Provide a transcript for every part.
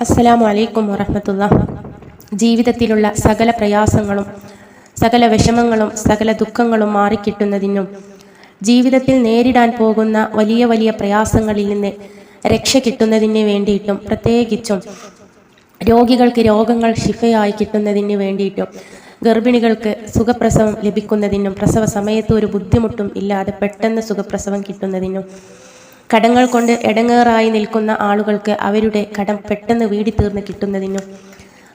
അസ്സലാമു അലൈക്കും വറഹ്മത്തുള്ളാഹി. ജീവിതത്തിലുള്ള സകല പ്രയാസങ്ങളും സകല വിഷമങ്ങളും സകല ദുഃഖങ്ങളും മാറിക്കിട്ടുന്നതിനും ജീവിതത്തിൽ നേരിടാൻ പോകുന്ന വലിയ വലിയ പ്രയാസങ്ങളിൽ നിന്ന് രക്ഷ കിട്ടുന്നതിന് വേണ്ടിയിട്ടും പ്രത്യേകിച്ചും രോഗികൾക്ക് രോഗങ്ങൾ ശിഫയായി കിട്ടുന്നതിന് വേണ്ടിയിട്ടും ഗർഭിണികൾക്ക് സുഖപ്രസവം ലഭിക്കുന്നതിനും പ്രസവ സമയത്ത് ഒരു ബുദ്ധിമുട്ടും ഇല്ലാതെ പെട്ടെന്ന് സുഖപ്രസവം കിട്ടുന്നതിനും കടങ്ങൾ കൊണ്ട് എടങ്ങേറായി നിൽക്കുന്ന ആളുകൾക്ക് അവരുടെ കടം പെട്ടെന്ന് വീടി തീർന്ന് കിട്ടുന്നതിനും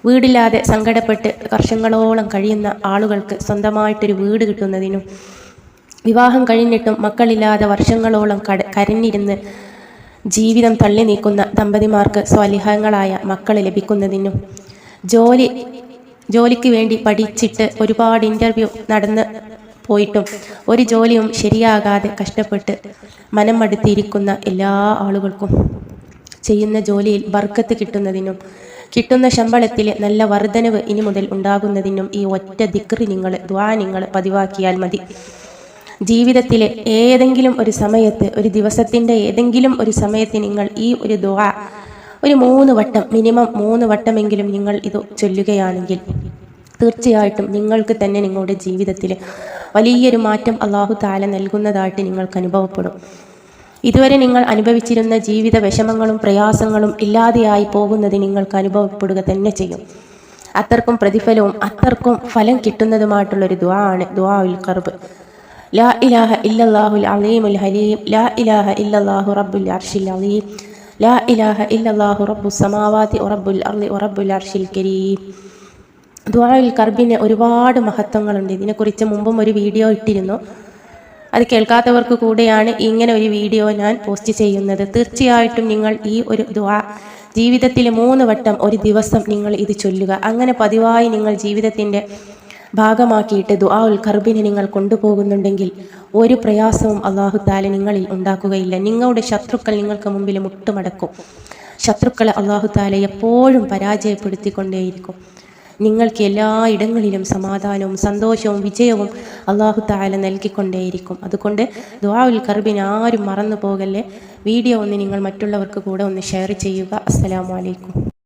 വീടില്ലാതെ സങ്കടപ്പെട്ട് വർഷങ്ങളോളം കഴിയുന്ന ആളുകൾക്ക് സ്വന്തമായിട്ടൊരു വീട് കിട്ടുന്നതിനും വിവാഹം കഴിഞ്ഞിട്ടും മക്കളില്ലാതെ വർഷങ്ങളോളം കരഞ്ഞിരുന്ന് ജീവിതം തള്ളി നീക്കുന്ന ദമ്പതിമാർക്ക് സ്വാലിഹങ്ങളായ മക്കൾ ലഭിക്കുന്നതിനും ജോലിക്ക് വേണ്ടി പഠിച്ചിട്ട് ഒരുപാട് ഇൻ്റർവ്യൂ നടന്ന് പോയിട്ടും ഒരു ജോലിയും ശരിയാകാതെ കഷ്ടപ്പെട്ട് മനം മടുത്തിരിക്കുന്ന എല്ലാ ആളുകൾക്കും ചെയ്യുന്ന ജോലിയിൽ ബർക്കത്ത് കിട്ടുന്നതിനും കിട്ടുന്ന ശമ്പളത്തിൽ നല്ല വർധനവ് ഇനി മുതൽ ഉണ്ടാകുന്നതിനും ഈ ഒറ്റ ദിക്റ് ദുആ നിങ്ങൾ പതിവാക്കിയാൽ മതി. ജീവിതത്തിലെ ഏതെങ്കിലും ഒരു സമയത്ത് ഒരു ദിവസത്തിൻ്റെ ഏതെങ്കിലും ഒരു സമയത്ത് നിങ്ങൾ ഈ ഒരു ദുആ ഒരു 3 വട്ടം മിനിമം 3 വട്ടമെങ്കിലും നിങ്ങൾ ഇത് ചൊല്ലുകയാണെങ്കിൽ തീർച്ചയായിട്ടും നിങ്ങൾക്ക് തന്നെ നിങ്ങളുടെ ജീവിതത്തിൽ വലിയൊരു മാറ്റം അല്ലാഹു തആല നൽകുന്നതായിട്ട് നിങ്ങൾക്ക് അനുഭവപ്പെടും. ഇതുവരെ നിങ്ങൾ അനുഭവിച്ചിരുന്ന ജീവിത വിഷമങ്ങളും പ്രയാസങ്ങളും ഇല്ലാതെയായി പോകുന്നത് നിങ്ങൾക്ക് അനുഭവപ്പെടുക തന്നെ ചെയ്യും. അത്രക്കും പ്രതിഫലവും അത്രക്കും ഫലം കിട്ടുന്നതുമായിട്ടുള്ളൊരു ദുആ ആണ് ദുആഉൽ ഖർബ്. ലാ ഇലാഹ ഇല്ലല്ലാഹുൽ അലീമുൽ ഹലീം, ലാ ഇലാഹ ഇല്ലല്ലാഹു റബ്ബുൽ അർശിൽ അലീം, ലാ ഇലാഹ ഇല്ലല്ലാഹു റബ്ബുസ് സമാവാതി വറബ്ബുൽ അർളി വറബ്ബുൽ അർശിൽ കരീം. ദുആഉൽ ഖർബിന് ഒരുപാട് മഹത്വങ്ങളുണ്ട്. ഇതിനെക്കുറിച്ച് മുമ്പും ഒരു വീഡിയോ ഇട്ടിരുന്നു. അത് കേൾക്കാത്തവർക്ക് കൂടെയാണ് ഇങ്ങനെ ഒരു വീഡിയോ ഞാൻ പോസ്റ്റ് ചെയ്യുന്നത്. തീർച്ചയായിട്ടും നിങ്ങൾ ഈ ഒരു ദുആ ജീവിതത്തിൽ 3 വട്ടം ഒരു ദിവസം നിങ്ങൾ ഇത് ചൊല്ലുക. അങ്ങനെ പതിവായി നിങ്ങൾ ജീവിതത്തിൻ്റെ ഭാഗമാക്കിയിട്ട് ദുആഉൽ ഖർബിനെ നിങ്ങൾ കൊണ്ടുപോകുന്നുണ്ടെങ്കിൽ ഒരു പ്രയാസവും അല്ലാഹു തആല നിങ്ങളിൽ ഉണ്ടാക്കുകയില്ല. നിങ്ങളുടെ ശത്രുക്കൾ നിങ്ങൾക്ക് മുമ്പിൽ മുട്ടുമടക്കും. ശത്രുക്കളെ അല്ലാഹു തആല എപ്പോഴും പരാജയപ്പെടുത്തിക്കൊണ്ടേയിരിക്കും. നിങ്ങൾക്ക് എല്ലാ ഇടങ്ങളിലും സമാധാനവും സന്തോഷവും വിജയവും അല്ലാഹു തആല നൽകിക്കൊണ്ടേയിരിക്കും. അതുകൊണ്ട് ദുആഉൽ ഖർബിനെ ആരും മറന്നു പോകല്ലേ. വീഡിയോ ഒന്ന് നിങ്ങൾ മറ്റുള്ളവർക്ക് കൂടെ ഒന്ന് ഷെയർ ചെയ്യുക. അസ്സലാമു അലൈക്കും.